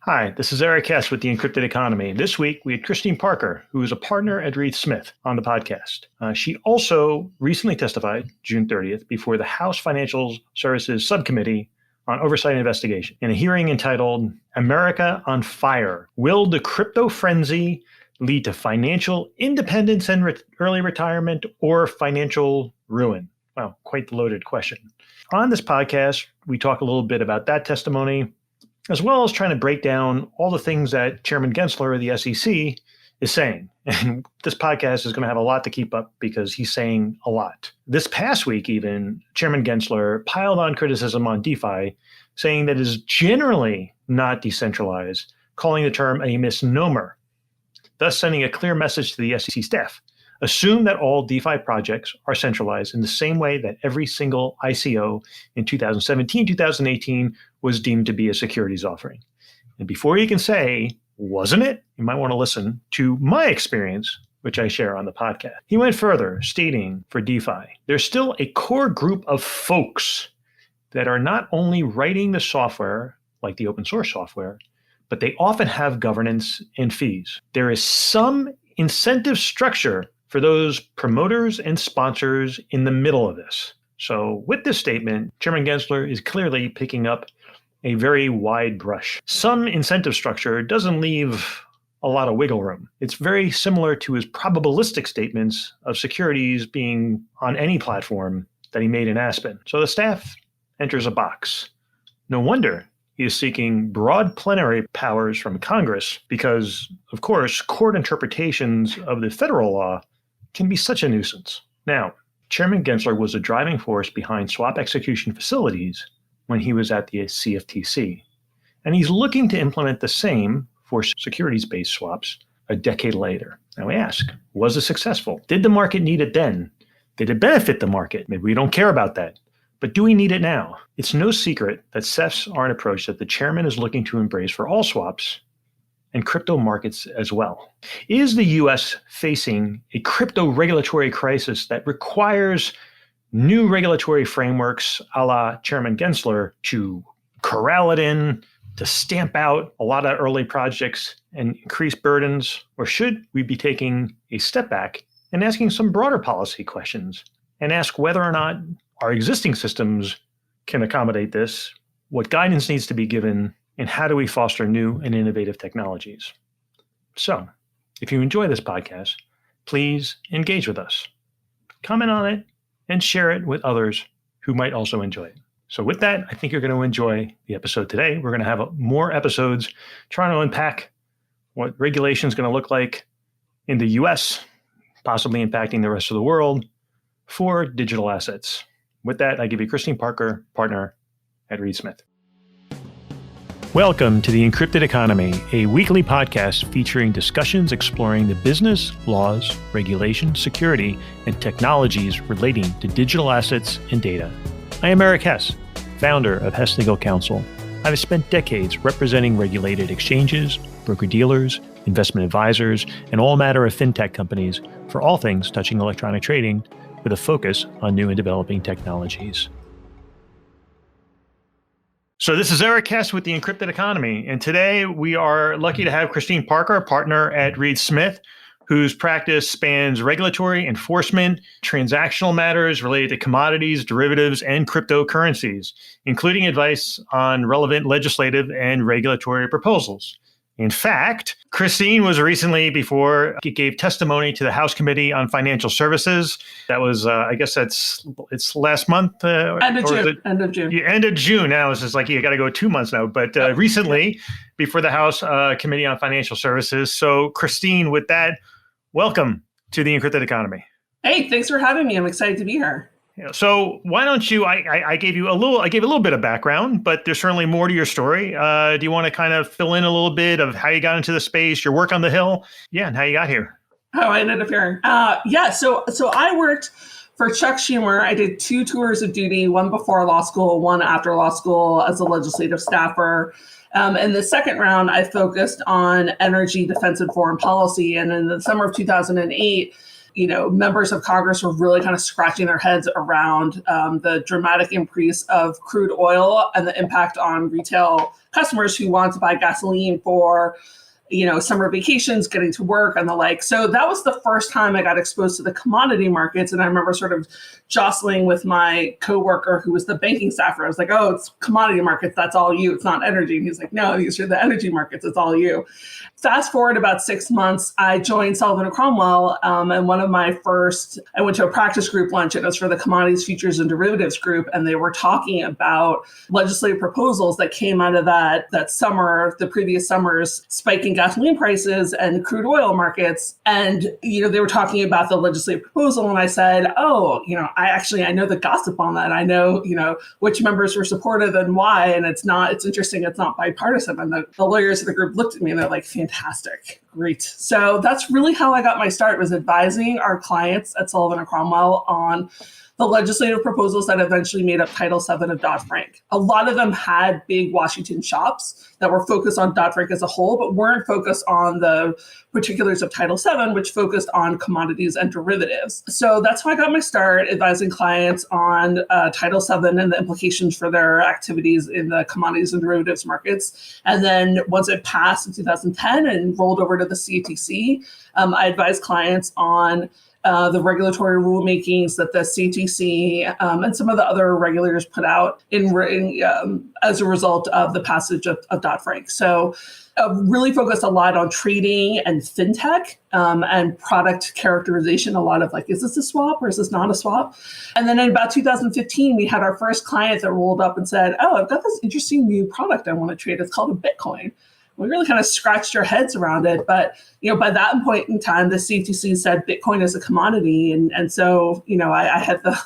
Hi, this is Eric Hess with The Encrypted Economy. This week, we had Christine Parker, who is a partner at Reed Smith, on the podcast. She also recently testified, June 30th, before the House Financial Services Subcommittee on Oversight and Investigation in a hearing entitled America on Fire. Will the crypto frenzy lead to financial independence and early retirement or financial ruin? Well, quite the loaded question. On this podcast, we talk a little bit about that testimony, as well as trying to break down all the things that Chairman Gensler of the SEC is saying. And this podcast is going to have a lot to keep up because he's saying a lot. This past week, even, Chairman Gensler piled on criticism on DeFi, saying that it is generally not decentralized, calling the term a misnomer, thus sending a clear message to the SEC staff. Assume that all DeFi projects are centralized in the same way that every single ICO in 2017, 2018 was deemed to be a securities offering. And before you can say, wasn't it? You might want to listen to my experience, which I share on the podcast. He went further, stating for DeFi, there's still a core group of folks that are not only writing the software, like the open source software, but they often have governance and fees. There is some incentive structure for those promoters and sponsors in the middle of this. So with this statement, Chairman Gensler is clearly picking up a very wide brush. Some incentive structure doesn't leave a lot of wiggle room. It's very similar to his probabilistic statements of securities being on any platform that he made in Aspen. So the staff enters a box. No wonder he is seeking broad plenary powers from Congress because, of course, court interpretations of the federal law can be such a nuisance. Now, Chairman Gensler was a driving force behind swap execution facilities when he was at the CFTC, and he's looking to implement the same for securities-based swaps a decade later. Now we ask, was it successful? Did the market need it then? Did it benefit the market? Maybe we don't care about that. But do we need it now? It's no secret that CEFs are an approach that the chairman is looking to embrace for all swaps and crypto markets as well. Is the US facing a crypto regulatory crisis that requires new regulatory frameworks a la Chairman Gensler to corral it in, to stamp out a lot of early projects and increase burdens? Or should we be taking a step back and asking some broader policy questions and ask whether or not our existing systems can accommodate this, what guidance needs to be given, and how do we foster new and innovative technologies? So, if you enjoy this podcast, please engage with us. Comment on it and share it with others who might also enjoy it. So with that, I think you're going to enjoy the episode today. We're going to have more episodes trying to unpack what regulation is going to look like in the US, possibly impacting the rest of the world for digital assets. With that, I give you Christine Parker, partner at Reed Smith. Welcome to The Encrypted Economy, a weekly podcast featuring discussions exploring the business, laws, regulation, security, and technologies relating to digital assets and data. I am Eric Hess, founder of Hess Legal Counsel. I've spent decades representing regulated exchanges, broker-dealers, investment advisors, and all manner of fintech companies for all things touching electronic trading with a focus on new and developing technologies. So this is Eric Hess with The Encrypted Economy, and today we are lucky to have Christine Parker, partner at Reed Smith, whose practice spans regulatory enforcement, transactional matters related to commodities, derivatives, and cryptocurrencies, including advice on relevant legislative and regulatory proposals. In fact, Christine was recently, before it gave testimony to the House Committee on Financial Services. That was, I guess it's last month. End of June. Yeah, end of June. Now it's just like, you got to go 2 months now. But recently, before the House Committee on Financial Services. So Christine, with that, welcome to The Encrypted Economy. Hey, thanks for having me. I'm excited to be here. So why don't you, I gave a little bit of background, but there's certainly more to your story. Do you want to kind of fill in a little bit of how you got into the space, your work on the Hill? Yeah, and how you got here? How I ended up here. So I worked for Chuck Schumer. I did 2 tours of duty, one before law school, one after law school as a legislative staffer. In the second round, I focused on energy, defense, and foreign policy. And in the summer of 2008, members of Congress were really kind of scratching their heads around the dramatic increase of crude oil and the impact on retail customers who want to buy gasoline for summer vacations, getting to work and the like. So that was the first time I got exposed to the commodity markets. And I remember sort of jostling with my coworker who was the banking staffer. I was like, oh, it's commodity markets. That's all you. It's not energy. And he's like, no, these are the energy markets. It's all you. Fast forward about 6 months, I joined Sullivan & Cromwell. And one of my first, I went to a practice group lunch. It was for the Commodities, Futures, and Derivatives group. And they were talking about legislative proposals that came out of that summer, the previous summer's spike in gasoline prices and crude oil markets. And, they were talking about the legislative proposal. And I said, oh, I know the gossip on that. I know, which members were supportive and why. And it's interesting. It's not bipartisan. And the lawyers of the group looked at me and they're like, fantastic. Great. So that's really how I got my start, was advising our clients at Sullivan & Cromwell on the legislative proposals that eventually made up Title VII of Dodd-Frank. A lot of them had big Washington shops that were focused on Dodd-Frank as a whole, but weren't focused on the particulars of Title VII, which focused on commodities and derivatives. So that's how I got my start, advising clients on Title VII and the implications for their activities in the commodities and derivatives markets. And then once it passed in 2010 and rolled over to the CFTC, I advised clients on the regulatory rulemakings that the CTC and some of the other regulators put out as a result of the passage of Dodd-Frank. So really focused a lot on trading and fintech and product characterization, a lot of like, is this a swap or is this not a swap? And then in about 2015, we had our first client that rolled up and said, oh, I've got this interesting new product I want to trade. It's called a Bitcoin. We really kind of scratched our heads around it. But, by that point in time, the CFTC said Bitcoin is a commodity. And so, I had the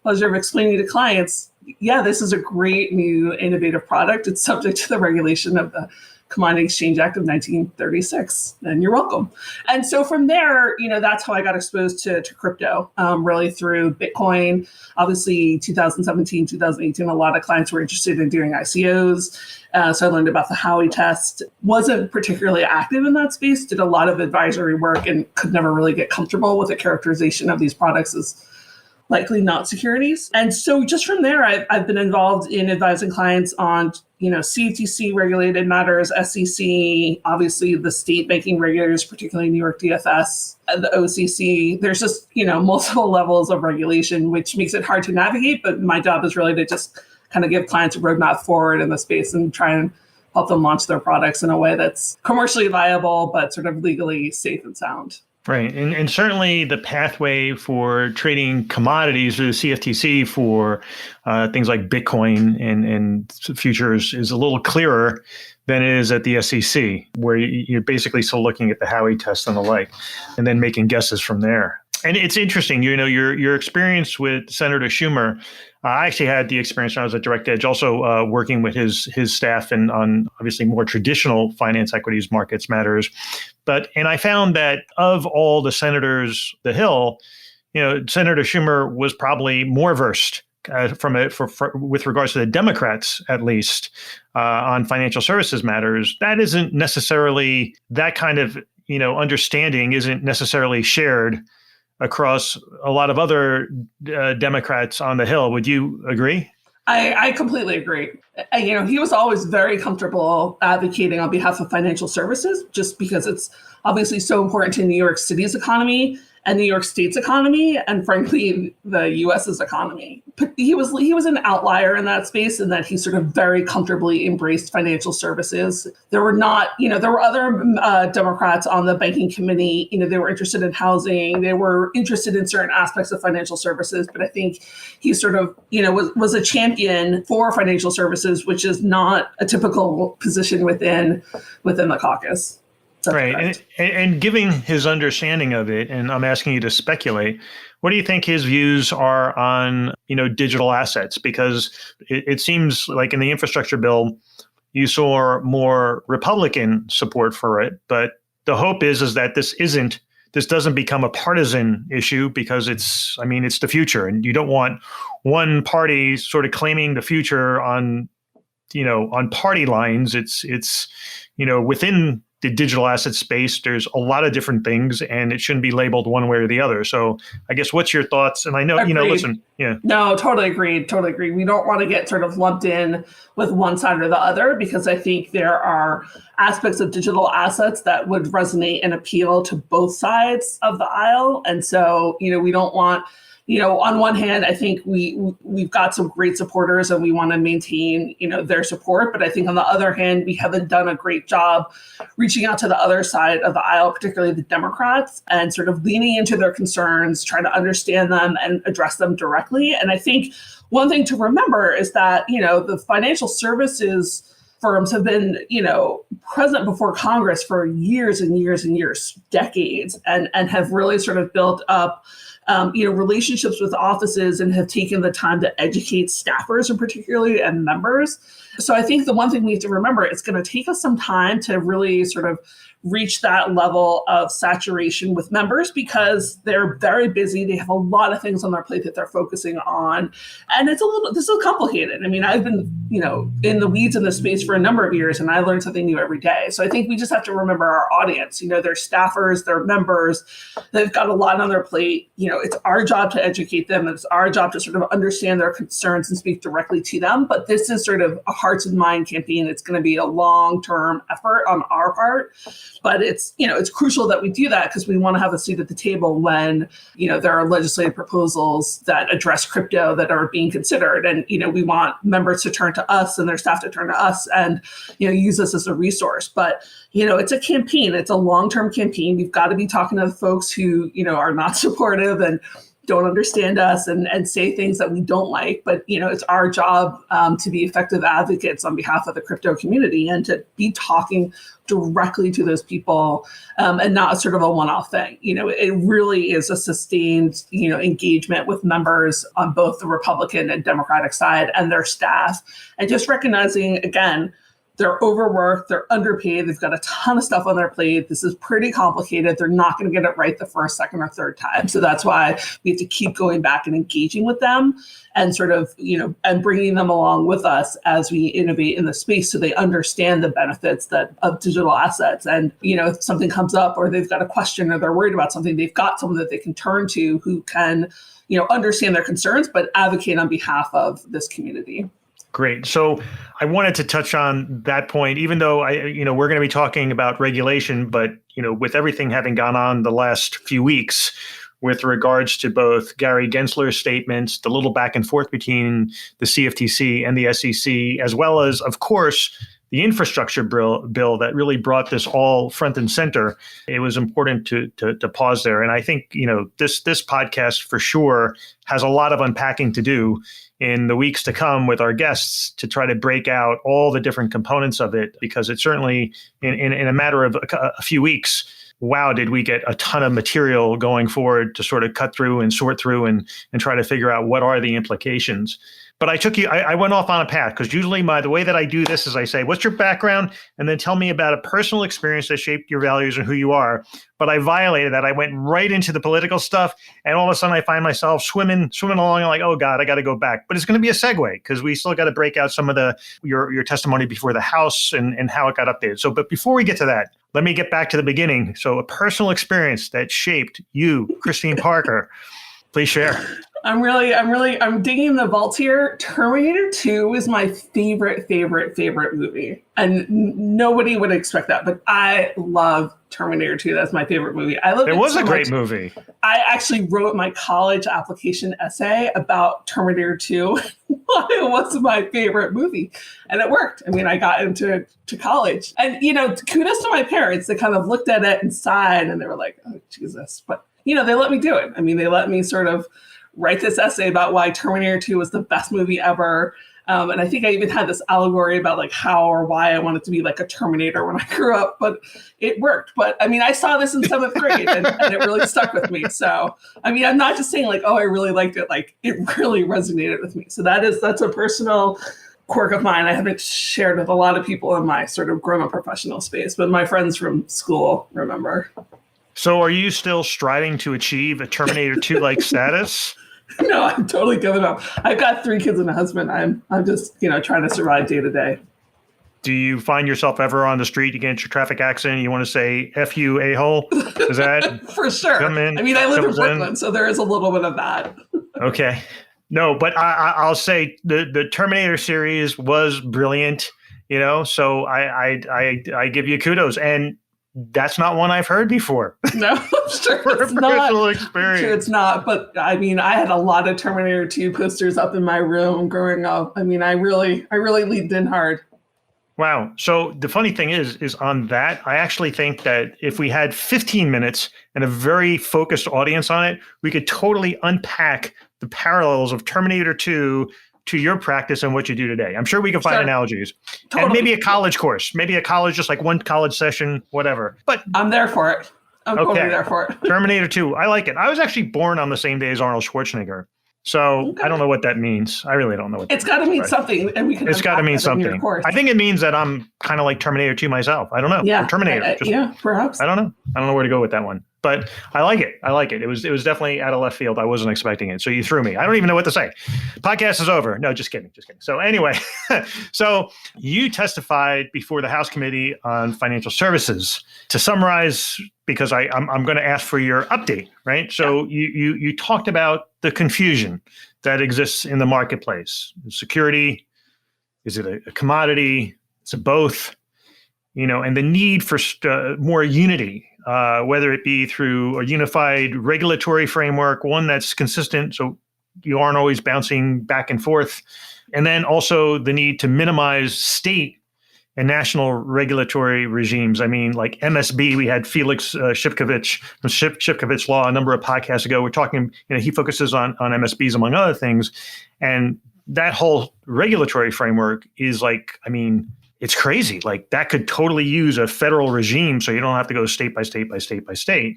pleasure of explaining to clients, yeah, this is a great new innovative product. It's subject to the regulation of the Commodity Exchange Act of 1936, and you're welcome. And so from there, that's how I got exposed to crypto, really through Bitcoin. Obviously, 2017, 2018, a lot of clients were interested in doing ICOs. So I learned about the Howey test, wasn't particularly active in that space, did a lot of advisory work and could never really get comfortable with the characterization of these products as likely not securities. And so just from there, I've been involved in advising clients on, CFTC regulated matters, SEC, obviously the state banking regulators, particularly New York DFS, the OCC. There's just, multiple levels of regulation, which makes it hard to navigate. But my job is really to just kind of give clients a roadmap forward in the space and try and help them launch their products in a way that's commercially viable, but sort of legally safe and sound. Right. And certainly the pathway for trading commodities through the CFTC for things like Bitcoin and futures is a little clearer than it is at the SEC, where you're basically still looking at the Howey test and the like, and then making guesses from there. And it's interesting, your experience with Senator Schumer. I actually had the experience when I was at Direct Edge, also working with his staff and on obviously more traditional finance equities markets matters. And I found that of all the senators, the Hill, Senator Schumer was probably more versed with regards to the Democrats, at least, on financial services matters. That isn't necessarily that kind of understanding isn't necessarily shared across a lot of other Democrats on the Hill. Would you agree? I completely agree. He was always very comfortable advocating on behalf of financial services, just because it's obviously so important to New York City's economy and New York State's economy, and frankly, the U.S.'s economy. But he was an outlier in that space, in that he sort of very comfortably embraced financial services. There were other Democrats on the banking committee. They were interested in housing. They were interested in certain aspects of financial services. But I think he sort of, was a champion for financial services, which is not a typical position within the caucus. Right. And giving his understanding of it, and I'm asking you to speculate, what do you think his views are on, digital assets? Because it seems like in the infrastructure bill, you saw more Republican support for it. But the hope is that this doesn't become a partisan issue, because it's the future, and you don't want one party sort of claiming the future on party lines. It's within the digital asset space, there's a lot of different things, and it shouldn't be labeled one way or the other. So I guess what's your thoughts? And I know, Agreed. Listen, yeah. No, totally agreed. Totally agree. We don't want to get sort of lumped in with one side or the other, because I think there are aspects of digital assets that would resonate and appeal to both sides of the aisle. And so, we don't want, on one hand, I think we've got some great supporters and we want to maintain, their support. But I think on the other hand, we haven't done a great job reaching out to the other side of the aisle, particularly the Democrats, and sort of leaning into their concerns, trying to understand them and address them directly. And I think one thing to remember is that, the financial services firms have been, present before Congress for years and years and years, decades, and have really sort of built up relationships with offices and have taken the time to educate staffers and particularly and members. So I think the one thing we have to remember, it's going to take us some time to really sort of reach that level of saturation with members, because they're very busy. They have a lot of things on their plate that they're focusing on. And this is complicated. I mean, I've been, in the weeds in this space for a number of years, and I learn something new every day. So I think we just have to remember our audience. They're staffers, they're members, they've got a lot on their plate. It's our job to educate them. It's our job to sort of understand their concerns and speak directly to them. But this is sort of a hearts and mind campaign. It's going to be a long-term effort on our part. But it's crucial that we do that, because we want to have a seat at the table when, there are legislative proposals that address crypto that are being considered. And, we want members to turn to us and their staff to turn to us and, use us as a resource. But, it's a campaign. It's a long-term campaign. We've got to be talking to the folks who, are not supportive and don't understand us and say things that we don't like. But, it's our job to be effective advocates on behalf of the crypto community and to be talking directly to those people and not sort of a one-off thing. It really is a sustained, engagement with members on both the Republican and Democratic side and their staff. And just recognizing, again, they're overworked, they're underpaid, they've got a ton of stuff on their plate. This is pretty complicated. They're not going to get it right the first, second, or third time. So that's why we have to keep going back and engaging with them and sort of, and bringing them along with us as we innovate in the space so they understand the benefits of digital assets. And, if something comes up or they've got a question or they're worried about something, they've got someone that they can turn to who can, understand their concerns, but advocate on behalf of this community. Great. So I wanted to touch on that point, even though we're going to be talking about regulation, but with everything having gone on the last few weeks with regards to both Gary Gensler's statements, the little back and forth between the CFTC and the SEC, as well as, of course, the infrastructure bill that really brought this all front and center, it was important to pause there. And I think, this podcast for sure has a lot of unpacking to do in the weeks to come with our guests to try to break out all the different components of it, because it certainly, in a matter of a few weeks, wow, did we get a ton of material going forward to sort of cut through and sort through and try to figure out what are the implications. But I went off on a path, because usually the way that I do this is I say, what's your background? And then tell me about a personal experience that shaped your values and who you are. But I violated that. I went right into the political stuff. And all of a sudden I find myself swimming along and like, oh God, I got to go back. But it's going to be a segue, because we still got to break out some of your testimony before the House and how it got updated. So, but before we get to that, let me get back to the beginning. So a personal experience that shaped you, Christine Parker. Please share. I'm digging the vault here. Terminator 2 is my favorite movie. And nobody would expect that, but I love Terminator 2. That's my favorite movie. It was a great movie. I actually wrote my college application essay about Terminator 2. Why it was my favorite movie. And it worked. I mean, I got into college. And, kudos to my parents. They kind of looked at it and sighed, and they were like, oh, Jesus. But, they let me do it. I mean, they let me sort of write this essay about why Terminator 2 was the best movie ever. And I think I even had this allegory about like how or why I wanted to be like a Terminator when I grew up, but it worked. But I mean, I saw this in 7th grade and it really stuck with me. So, I mean, I'm not just saying like, oh, I really liked it. Like it really resonated with me. So that's a personal quirk of mine. I haven't shared with a lot of people in my sort of grown-up professional space, but my friends from school remember. So are you still striving to achieve a Terminator 2-like status? No, I'm totally giving up. I've got 3 kids and a husband. I'm just, trying to survive day to day. Do you find yourself ever on the street against your traffic accident? You want to say "F you, a-hole"? Is that for sure? come in? I mean, I live in comes Brooklyn, so there is a little bit of that. Okay. No, but I'll say the Terminator series was brilliant, so I give you kudos. And that's not one I've heard before. No, I'm sure For it's a not. personal I'm experience. sure it's not. But I mean, I had a lot of Terminator 2 posters up in my room growing up. I mean, I really leaned in hard. Wow. So the funny thing is on that, I actually think that if we had 15 minutes and a very focused audience on it, we could totally unpack the parallels of Terminator 2 to your practice and what you do today. I'm sure we can find analogies. Totally. And maybe a college course, maybe a college, just like one college session, whatever. But I'm there for it. I'm totally there for it. Terminator 2, I like it. I was actually born on the same day as Arnold Schwarzenegger. So I don't know what that means. I really don't know what it's got to mean something. And we can it's got to mean something. I think it means that I'm kind of like Terminator 2 myself. I don't know. Yeah. Or Terminator. Perhaps. I don't know. I don't know where to go with that one. But I like it. It was definitely out of left field. I wasn't expecting it. So you threw me. I don't even know what to say. Podcast is over. No, just kidding. So anyway, so you testified before the House Committee on Financial Services. To summarize, because I'm going to ask for your update, right? So you talked about the confusion that exists in the marketplace. Security, is it a commodity? Is it both? And the need for more unity, whether it be through a unified regulatory framework, one that's consistent, so you aren't always bouncing back and forth. And then also the need to minimize state and national regulatory regimes. I mean, like MSB, we had Felix Shipkovich from Shipkovich Law a number of podcasts ago. We're talking, he focuses on MSBs, among other things. And that whole regulatory framework is it's crazy. Like that could totally use a federal regime so you don't have to go state by state by state by state.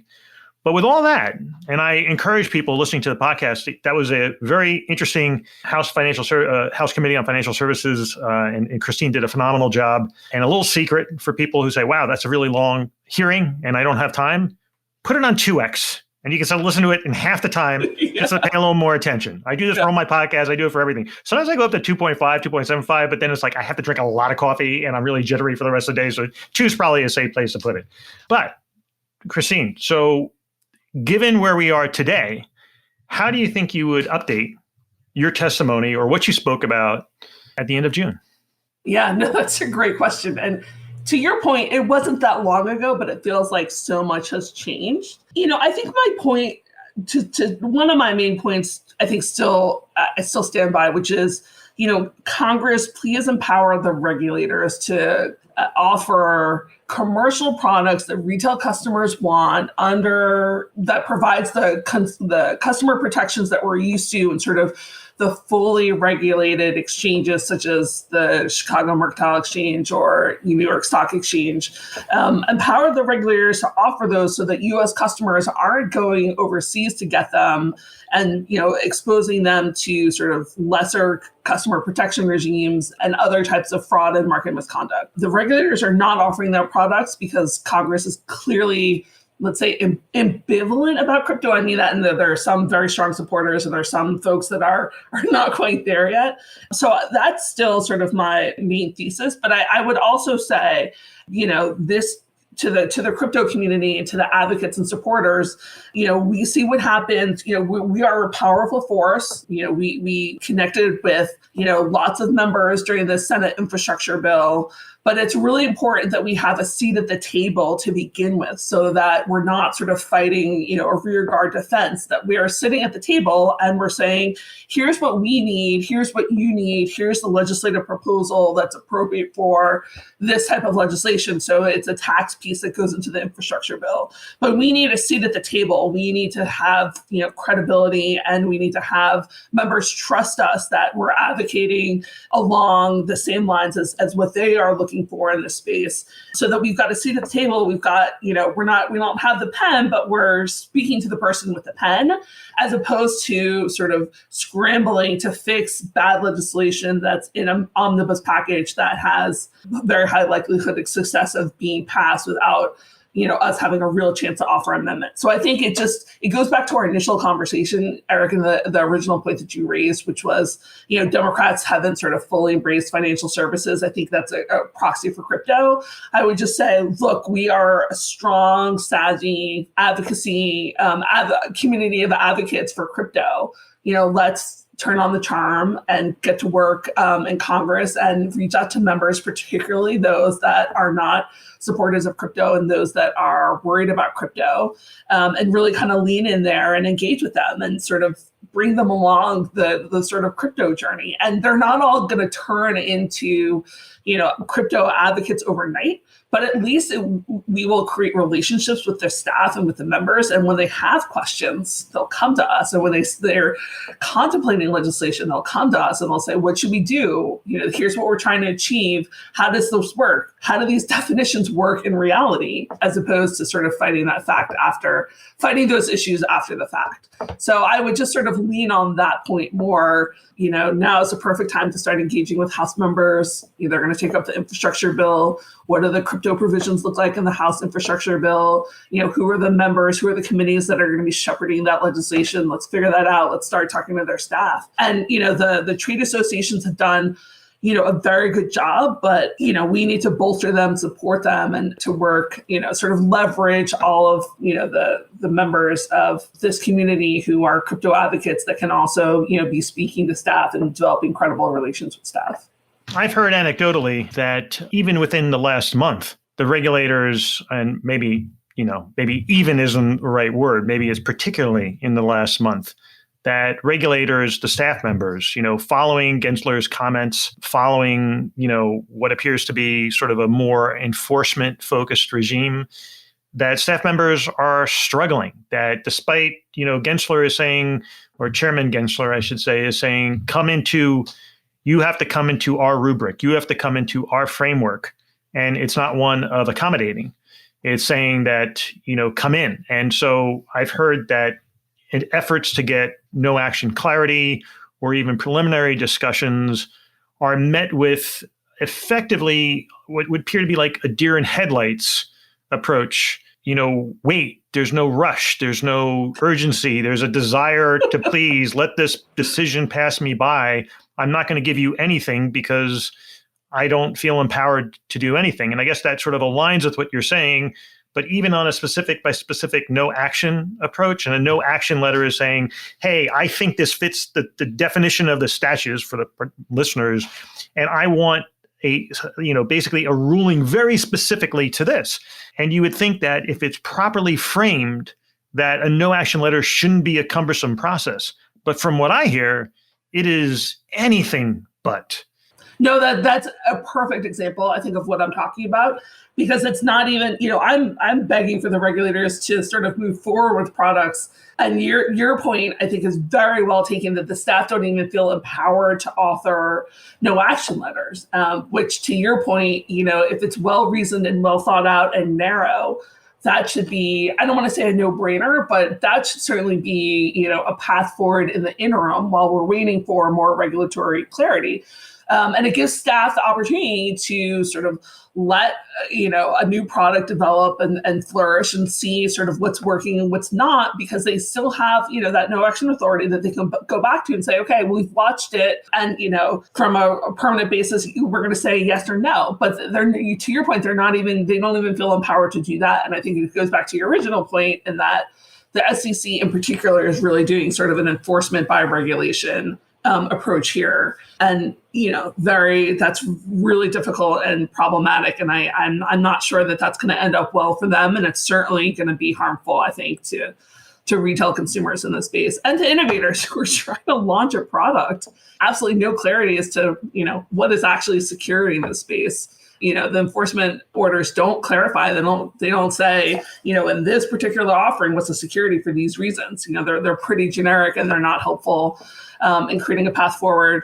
But with all that, and I encourage people listening to the podcast, that was a very interesting House Committee on Financial Services, and Christine did a phenomenal job. And a little secret for people who say, wow, that's a really long hearing and I don't have time, put it on 2X. And you can listen to it in half the time. Just to pay a little more attention. I do this for all my podcasts. I do it for everything. Sometimes I go up to 2.5, 2.75, but then it's like I have to drink a lot of coffee and I'm really jittery for the rest of the day. So 2 is probably a safe place to put it. But Christine, so given where we are today, how do you think you would update your testimony or what you spoke about at the end of June? Yeah, no, that's a great question. And to your point, it wasn't that long ago, but it feels like so much has changed. I think my point to one of my main points, I think I still stand by, which is, Congress, please empower the regulators to offer commercial products that retail customers want that provides the customer protections that we're used to and sort of the fully regulated exchanges such as the Chicago Mercantile Exchange or New York Stock Exchange. Empower the regulators to offer those so that U.S. customers aren't going overseas to get them and exposing them to sort of lesser customer protection regimes and other types of fraud and market misconduct. The regulators are not offering their products because Congress is clearly, let's say, ambivalent about crypto. I mean that, and there are some very strong supporters, and there are some folks that are not quite there yet. So that's still sort of my main thesis. But I would also say, this to the crypto community and to the advocates and supporters, we see what happens. We are a powerful force. We connected with lots of members during the Senate infrastructure bill. But it's really important that we have a seat at the table to begin with so that we're not sort of fighting, a rear guard defense, that we are sitting at the table and we're saying, here's what we need, here's what you need, here's the legislative proposal that's appropriate for this type of legislation. So it's a tax piece that goes into the infrastructure bill. But we need a seat at the table. We need to have, credibility, and we need to have members trust us that we're advocating along the same lines as what they are looking for in this space, so that we've got a seat at the table. We've got, we don't have the pen, but we're speaking to the person with the pen, as opposed to sort of scrambling to fix bad legislation that's in an omnibus package that has very high likelihood of success of being passed without, us having a real chance to offer amendment. So I think it goes back to our initial conversation, Eric, and the original point that you raised, which was, Democrats haven't sort of fully embraced financial services. I think that's a proxy for crypto. I would just say, look, we are a strong, savvy advocacy community of advocates for crypto. Let's turn on the charm and get to work in Congress and reach out to members, particularly those that are not supporters of crypto and those that are worried about crypto, and really kind of lean in there and engage with them and sort of bring them along the sort of crypto journey. And they're not all going to turn into, crypto advocates overnight, but at least we will create relationships with their staff and with the members. And when they have questions, they'll come to us. And when they're contemplating legislation, they'll come to us and they'll say, what should we do? Here's what we're trying to achieve. How does this work? How do these definitions work in reality, as opposed to sort of fighting those issues after the fact? So I would just sort of lean on that point more. Now is the perfect time to start engaging with House members. They're going to take up the infrastructure bill. What do the crypto provisions look like in the House infrastructure bill? Who are the members? Who are the committees that are going to be shepherding that legislation? Let's figure that out. Let's start talking to their staff. And, the trade associations have done a very good job, but, we need to bolster them, support them, and to work, sort of leverage all of, the members of this community who are crypto advocates that can also, be speaking to staff and developing credible relations with staff. I've heard anecdotally that even within the last month, the regulators, and maybe even isn't the right word, maybe it's particularly in the last month, that regulators, the staff members, following Gensler's comments, following, what appears to be sort of a more enforcement-focused regime, that staff members are struggling. That despite, Gensler is saying, or Chairman Gensler, I should say, is saying, you have to come into our rubric. You have to come into our framework. And it's not one of accommodating. It's saying that, come in. And so I've heard that in efforts to get no action clarity or even preliminary discussions are met with effectively what would appear to be like a deer in headlights approach. Wait, there's no rush. There's no urgency. There's a desire to please let this decision pass me by. I'm not going to give you anything because I don't feel empowered to do anything. And I guess that sort of aligns with what you're saying. But even on a specific by specific no action approach, and a no action letter is saying, hey, I think this fits the definition of the statutes for the listeners. And I want basically a ruling very specifically to this. And you would think that if it's properly framed, that a no action letter shouldn't be a cumbersome process. But from what I hear, it is anything but. No, that's a perfect example, I think, of what I'm talking about, because it's not even, I'm begging for the regulators to sort of move forward with products. And your point, I think, is very well taken, that the staff don't even feel empowered to author no action letters, which, to your point, if it's well reasoned and well thought out and narrow, that should be, I don't want to say a no-brainer, but that should certainly be, a path forward in the interim while we're waiting for more regulatory clarity. And it gives staff the opportunity to sort of let, a new product develop and flourish and see sort of what's working and what's not, because they still have, that no action authority that they can go back to and say, okay, well, we've watched it. And, from a permanent basis, we're going to say yes or no. But to your point, they don't even feel empowered to do that. And I think it goes back to your original point in that the SEC in particular is really doing sort of an enforcement by regulation approach here. And, that's really difficult and problematic. And I'm not sure that that's going to end up well for them. And it's certainly going to be harmful, I think, to retail consumers in this space and to innovators who are trying to launch a product. Absolutely no clarity as to, what is actually security in this space. The enforcement orders don't clarify. They don't say, in this particular offering, what's the security for these reasons. They're pretty generic and they're not helpful in creating a path forward.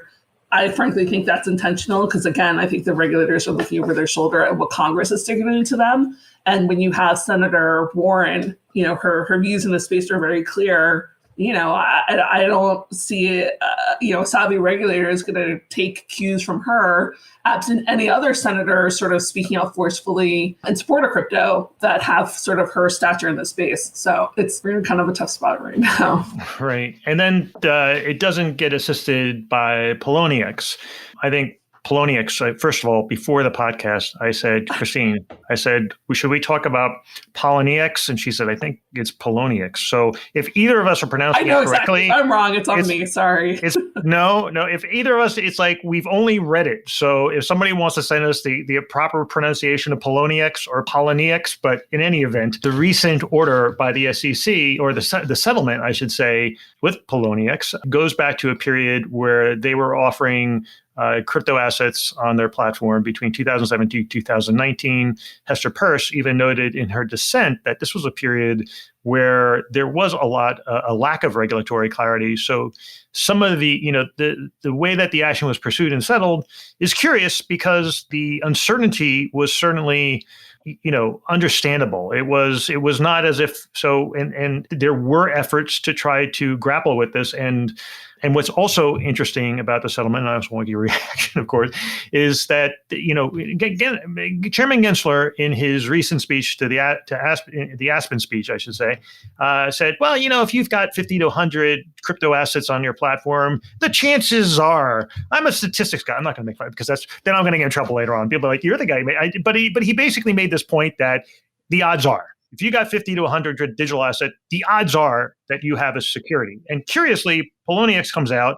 I frankly think that's intentional because, again, I think the regulators are looking over their shoulder at what Congress is signaling to them. And when you have Senator Warren, her views in this space are very clear. I don't see a savvy regulator is going to take cues from her, absent any other senator sort of speaking out forcefully in support of crypto that have sort of her stature in the space. So we're in kind of a tough spot right now. Right. And then it doesn't get assisted by Poloniex. I think Poloniex, first of all, before the podcast, I said, Christine, should we talk about Poloniex? And she said, I think it's Poloniex. So if either of us are pronouncing it correctly. Exactly. I'm wrong. It's on me. Sorry. No. If either of us, it's like we've only read it. So if somebody wants to send us the proper pronunciation of Poloniex or Poloniex, but in any event, the recent order by the SEC, or the settlement, I should say, with Poloniex goes back to a period where they were offering crypto assets on their platform between 2017 and 2019. Hester Peirce even noted in her dissent that this was a period where there was a lack of regulatory clarity. So some of the way that the action was pursued and settled is curious, because the uncertainty was certainly understandable. It was not as if so, and there were efforts to try to grapple with this. And what's also interesting about the settlement, and I just want to get your reaction, of course, is that Chairman Gensler, in his recent speech the Aspen speech, I should say, said, well, if you've got 50 to 100 crypto assets on your platform, the chances are, I'm a statistics guy, I'm not going to make fun, because then I'm going to get in trouble later on. People are like, you're the guy. But he basically made this point that the odds are, if you got 50 to 100 digital asset, the odds are that you have a security. And curiously, Poloniex comes out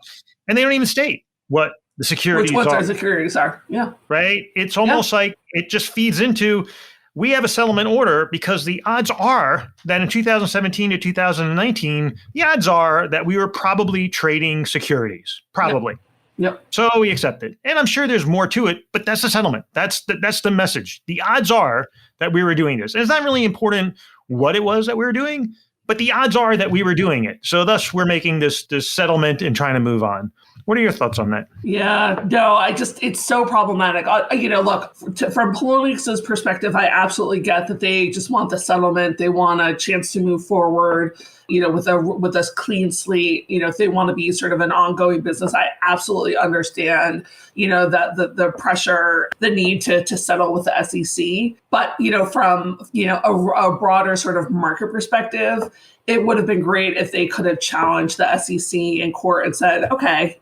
and they don't even state what the securities are. Which ones the securities are. Yeah. Right? It's almost like it just feeds into, we have a settlement order because the odds are that in 2017 to 2019, the odds are that we were probably trading securities. Probably. Yep. So we accept it. And I'm sure there's more to it, but that's the settlement. That's the message. The odds are that we were doing this. And it's not really important what it was that we were doing, but the odds are that we were doing it. So thus we're making this settlement and trying to move on. What are your thoughts on that? Yeah, no, it's so problematic. Look, from Poloniex' perspective, I absolutely get that they just want the settlement. They want a chance to move forward, with a clean slate. If they want to be sort of an ongoing business, I absolutely understand, that the pressure, the need to settle with the SEC. But, from, a broader sort of market perspective, it would have been great if they could have challenged the SEC in court and said, okay,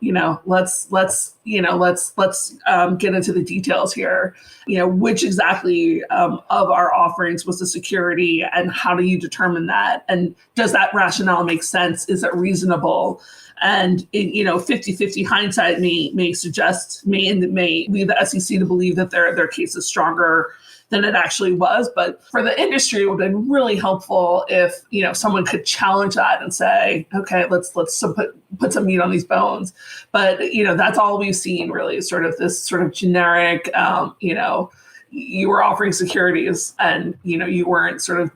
let's get into the details here. Which exactly of our offerings was the security, and how do you determine that? And does that rationale make sense? Is it reasonable? And 50-50 hindsight may lead the SEC to believe that their case is stronger than it actually was. But for the industry, it would have been really helpful if, someone could challenge that and say, okay, let's put some meat on these bones. But, that's all we've seen really, is sort of this sort of generic, you were offering securities and, you weren't sort of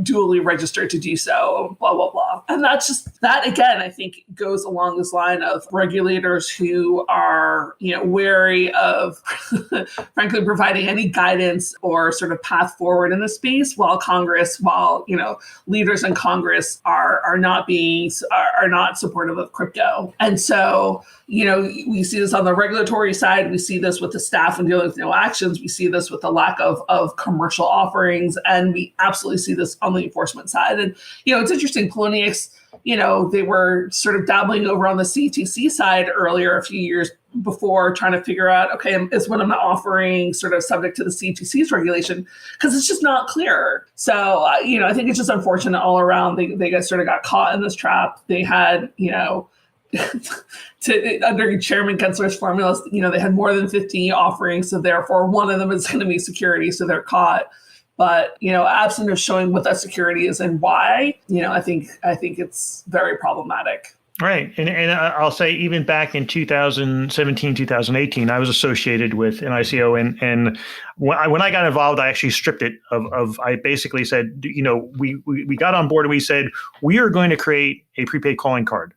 duly registered to do so, blah, blah, blah. And that again, I think goes along this line of regulators who are, wary of, frankly, providing any guidance or sort of path forward in the space, while leaders in Congress are not supportive of crypto. And so, we see this on the regulatory side. We see this with the staff and dealing with no actions. We see this with the lack of commercial offerings. And we absolutely see this on the enforcement side. And, it's interesting, Poloniex, they were sort of dabbling over on the CTC side earlier, a few years before, trying to figure out, okay, is what I'm offering sort of subject to the CTC's regulation? Because it's just not clear. So, I think it's just unfortunate all around. They got caught in this trap. They had, under Chairman Gensler's formulas, they had more than 50 offerings, so therefore one of them is going to be security, so they're caught. But absent of showing what that security is and why, I think it's very problematic. Right. And I'll say even back in 2017, 2018, I was associated with an ICO. And when I got involved, I actually stripped it I basically said, we got on board and we said, we are going to create a prepaid calling card.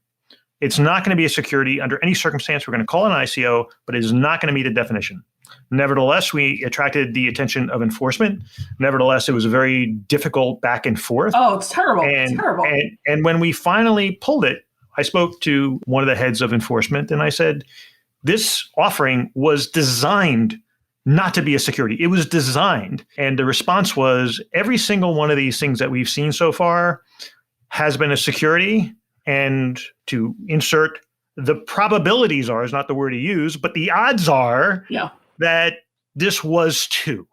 It's not going to be a security under any circumstance. We're going to call it an ICO, but it is not going to meet the definition. Nevertheless, we attracted the attention of enforcement. Nevertheless, it was a very difficult back and forth. Oh, it's terrible. And, terrible. And when we finally pulled it, I spoke to one of the heads of enforcement and I said, this offering was designed not to be a security. It was designed. And the response was every single one of these things that we've seen so far has been a security. And to insert, the probabilities are, is not the word to use, but the odds are that this was too.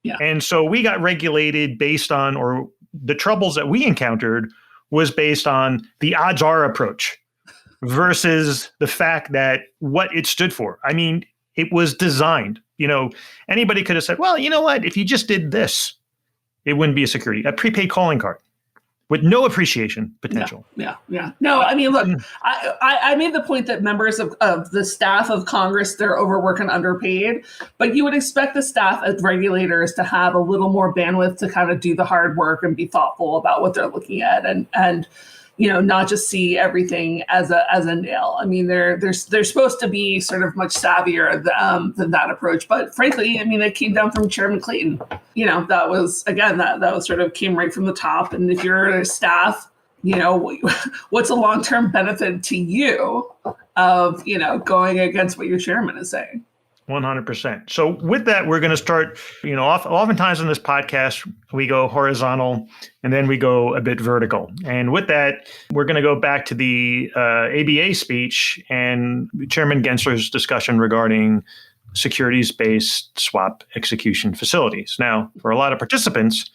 Yeah. And so we got regulated based on, or the troubles that we encountered was based on the odds are approach versus the fact that what it stood for. I mean, it was designed. Anybody could have said, well, you know what? If you just did this, it wouldn't be a security, a prepaid calling card with no appreciation potential. Yeah. No, I mean, look, I made the point that members of the staff of Congress, they're overworked and underpaid, but you would expect the staff as regulators to have a little more bandwidth to kind of do the hard work and be thoughtful about what they're looking at and not just see everything as a nail. I mean, they're supposed to be sort of much savvier than that approach. But frankly, I mean, it came down from Chairman Clayton. That was, again, that was sort of came right from the top. And if you're a staff, what's a long-term benefit to you of, going against what your chairman is saying? 100%. So with that, we're going to start, oftentimes in this podcast, we go horizontal and then we go a bit vertical. And with that, we're going to go back to the ABA speech and Chairman Gensler's discussion regarding securities-based swap execution facilities. Now, for a lot of participants,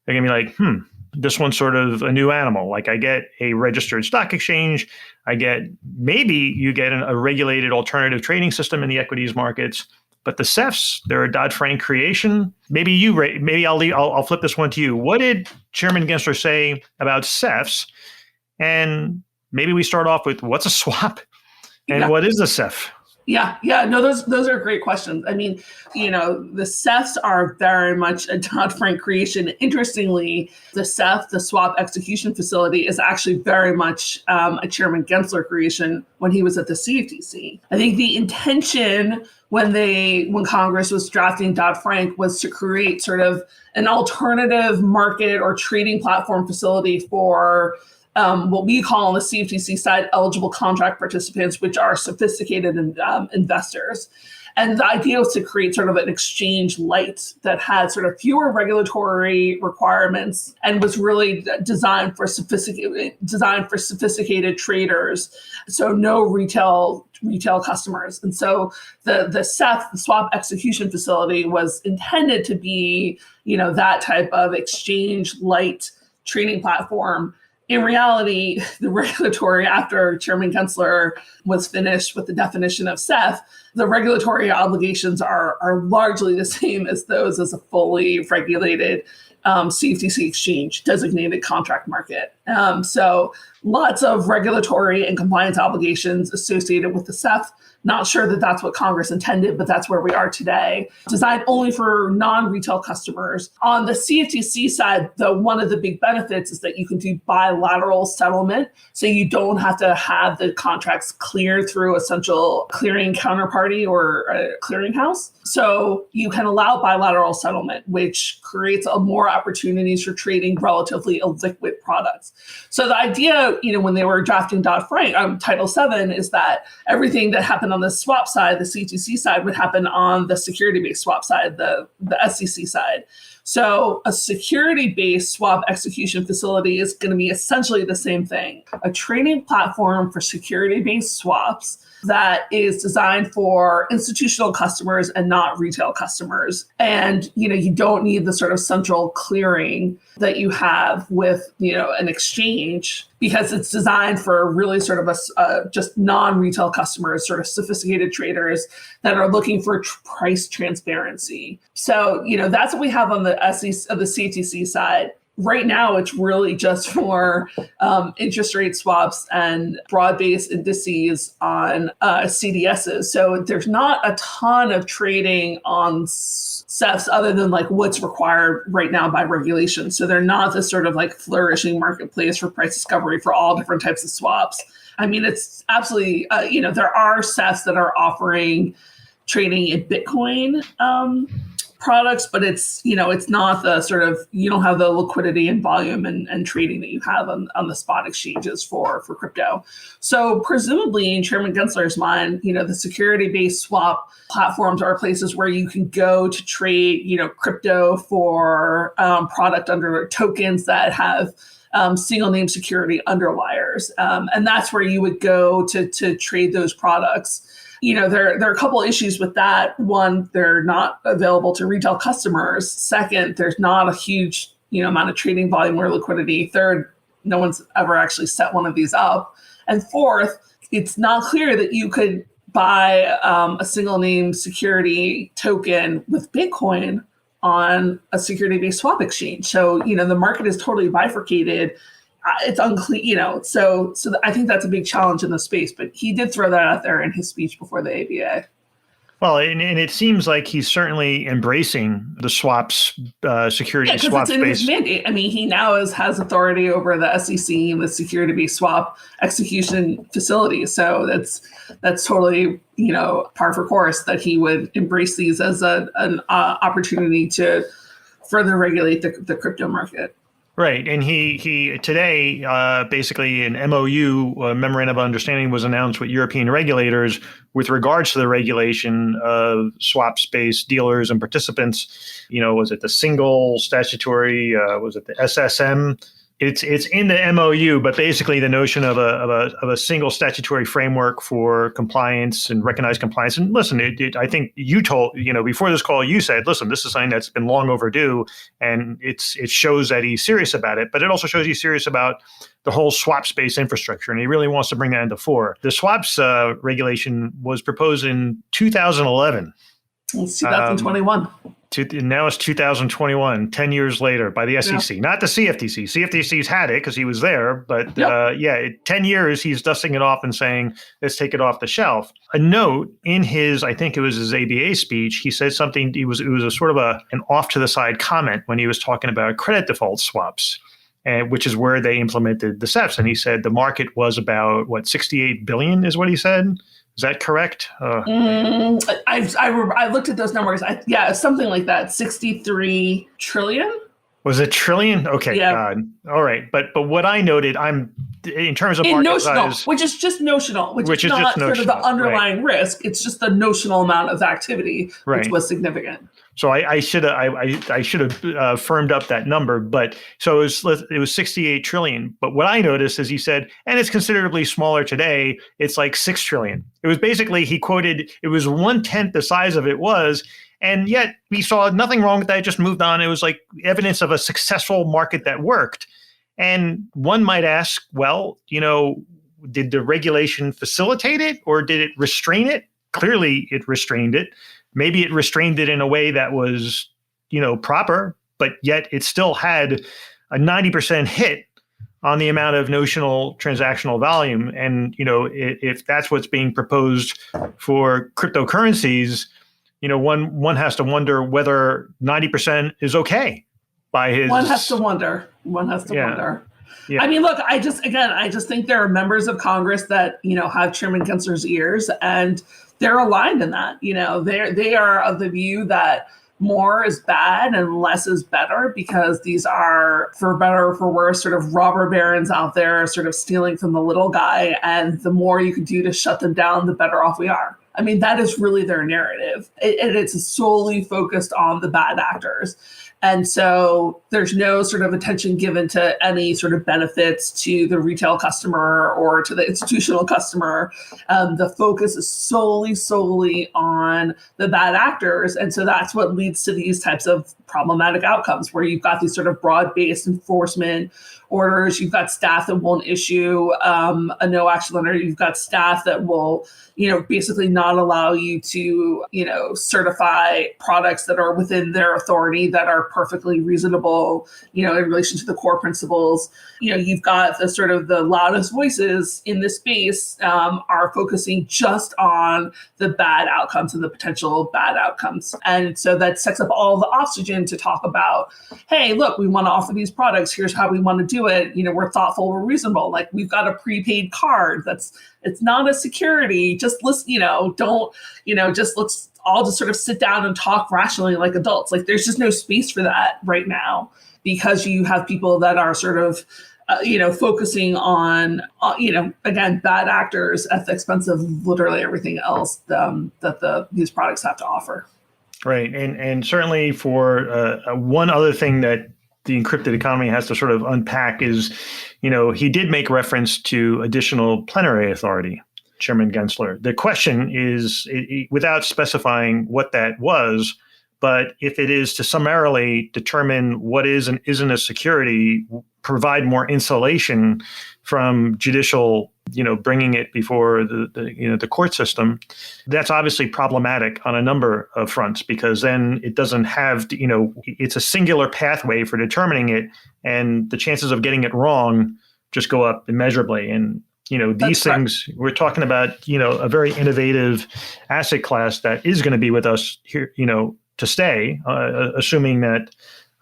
they're going to be like, this one's sort of a new animal. Like I get a registered stock exchange. Maybe you get a regulated alternative trading system in the equities markets, but the CEFs, they're a Dodd-Frank creation. Maybe I'll flip this one to you. What did Chairman Gensler say about CEFs? And maybe we start off with what's a swap and what is a CEF? Yeah. No, those are great questions. I mean, the CEFs are very much a Dodd-Frank creation. Interestingly, the CEF, the swap execution facility, is actually very much a Chairman Gensler creation when he was at the CFTC. I think the intention when Congress was drafting Dodd-Frank was to create sort of an alternative market or trading platform facility for what we call on the CFTC side eligible contract participants, which are sophisticated investors. And the idea was to create sort of an exchange light that had sort of fewer regulatory requirements and was really designed for sophisticated traders. So no retail customers. And so the CEF, the swap execution facility, was intended to be, that type of exchange light trading platform. In reality, the regulatory, after Chairman Gensler was finished with the definition of CEF, the regulatory obligations are largely the same as those as a fully regulated CFTC exchange designated contract market. So lots of regulatory and compliance obligations associated with the CEF. Not sure that that's what Congress intended, but that's where we are today. Designed only for non-retail customers. On the CFTC side, one of the big benefits is that you can do bilateral settlement. So you don't have to have the contracts cleared through a central clearing counterparty or a clearinghouse. So you can allow bilateral settlement, which creates more opportunities for trading relatively illiquid products. So the idea, when they were drafting Dodd-Frank, Title VII, is that everything that happened on the swap side, the CTC side, would happen on the security-based swap side, the SEC side. So a security-based swap execution facility is going to be essentially the same thing, a trading platform for security-based swaps that is designed for institutional customers and not retail customers. And, you don't need the sort of central clearing that you have with, an exchange, because it's designed for really sort of just non-retail customers, sort of sophisticated traders that are looking for price transparency. So, that's what we have on the CFTC side. Right now, it's really just for interest rate swaps and broad-based indices on CDSs. So there's not a ton of trading on CEFs other than like what's required right now by regulation. So they're not this sort of like flourishing marketplace for price discovery for all different types of swaps. I mean, it's absolutely, there are CEFs that are offering trading in Bitcoin products, but it's not the sort of, you don't have the liquidity and volume and trading that you have on the spot exchanges for crypto. So presumably in Chairman Gensler's mind, the security-based swap platforms are places where you can go to trade, crypto for product under tokens that have single name security underliers. And that's where you would go to trade those products. There are a couple issues with that. One, they're not available to retail customers. Second, there's not a huge amount of trading volume or liquidity. Third, no one's ever actually set one of these up. And fourth, it's not clear that you could buy a single name security token with Bitcoin on a security-based swap exchange. So, the market is totally bifurcated. It's unclear, so I think that's a big challenge in the space, but he did throw that out there in his speech before the ABA. Well, and it seems like he's certainly embracing the swaps, security swap space. It's in his mandate. I mean, he now has authority over the SEC and the security-based swap execution facility. So that's totally, par for course that he would embrace these as an opportunity to further regulate the crypto market. Right. And he today, basically an MOU, a memorandum of understanding, was announced with European regulators with regards to the regulation of swap space dealers and participants. Was it the single statutory, was it the SSM? It's in the MOU, but basically the notion of a single statutory framework for compliance and recognized compliance. And listen, I think you told, before this call, you said, listen, this is something that's been long overdue, and it shows that he's serious about it, but it also shows he's serious about the whole swap space infrastructure, and he really wants to bring that into fore. The swaps regulation was proposed in 2011. It's 2021. Now it's 2021, 10 years later by the SEC, not the CFTC. CFTC's had it because he was there, but 10 years he's dusting it off and saying, let's take it off the shelf. A note in his, I think it was his ABA speech, he said something, it was a sort of an off to the side comment when he was talking about credit default swaps, which is where they implemented the SEFs. And he said the market was about, 68 billion is what he said. Is that correct? I looked at those numbers. Something like that. 63 trillion. Was it trillion? Okay, yeah. God. All right, but what I noted, in terms of market notional, size, which is just notional, which is not sort of the underlying risk. It's just the notional amount of activity, which was significant. So I should have firmed up that number, but so it was 68 trillion. But what I noticed is he said, and it's considerably smaller today. It's like 6 trillion. It was basically, he quoted, it was 1/10 the size of it was, and yet we saw nothing wrong with that. It just moved on. It was like evidence of a successful market that worked. And one might ask, well, did the regulation facilitate it or did it restrain it? Clearly, it restrained it. Maybe it restrained it in a way that was, proper, but yet it still had a 90% hit on the amount of notional transactional volume. And, if that's what's being proposed for cryptocurrencies, one has to wonder whether 90% is okay by his. One has to wonder. Yeah. I mean, look, I just think there are members of Congress that, have Chairman Gensler's ears, and they're aligned in that. They are of the view that more is bad and less is better, because these are, for better or for worse, sort of robber barons out there sort of stealing from the little guy. And the more you can do to shut them down, the better off we are. I mean, that is really their narrative. And it's solely focused on the bad actors. And so there's no sort of attention given to any sort of benefits to the retail customer or to the institutional customer. The focus is solely on the bad actors. And so that's what leads to these types of problematic outcomes, where you've got these sort of broad-based enforcement orders. You've got staff that won't issue a no action letter. You've got staff that will, basically not allow you to, certify products that are within their authority that are perfectly reasonable, in relation to the core principles. You've got the sort of the loudest voices in this space are focusing just on the bad outcomes and the potential bad outcomes. And so that sets up all the oxygen in to talk about, hey, look, we want to offer these products. Here's how we want to do it. We're thoughtful, we're reasonable. Like, we've got a prepaid card it's not a security. Just listen, just let's all just sort of sit down and talk rationally like adults. Like, there's just no space for that right now because you have people that are sort of focusing on, again, bad actors at the expense of literally everything else that these products have to offer. Right. And certainly for one other thing that the encrypted economy has to sort of unpack is, he did make reference to additional plenary authority, Chairman Gensler. The question is, without specifying what that was, but if it is to summarily determine what is and isn't a security, provide more insulation from judicial, bringing it before the court system, that's obviously problematic on a number of fronts, because then it doesn't have, it's a singular pathway for determining it, and the chances of getting it wrong just go up immeasurably. And these things, we're talking about, a very innovative asset class that is going to be with us here, to stay, assuming that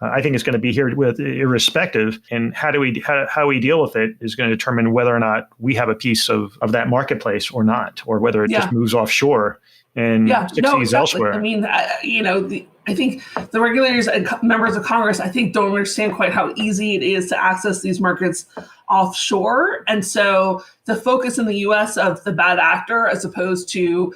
I think it's going to be here with irrespective. And how we deal with it is going to determine whether or not we have a piece of that marketplace or not, or whether it just moves offshore and succeeds elsewhere. I mean, I think the regulators and members of Congress, I think, don't understand quite how easy it is to access these markets offshore. And so the focus in the U.S. of the bad actor, as opposed to,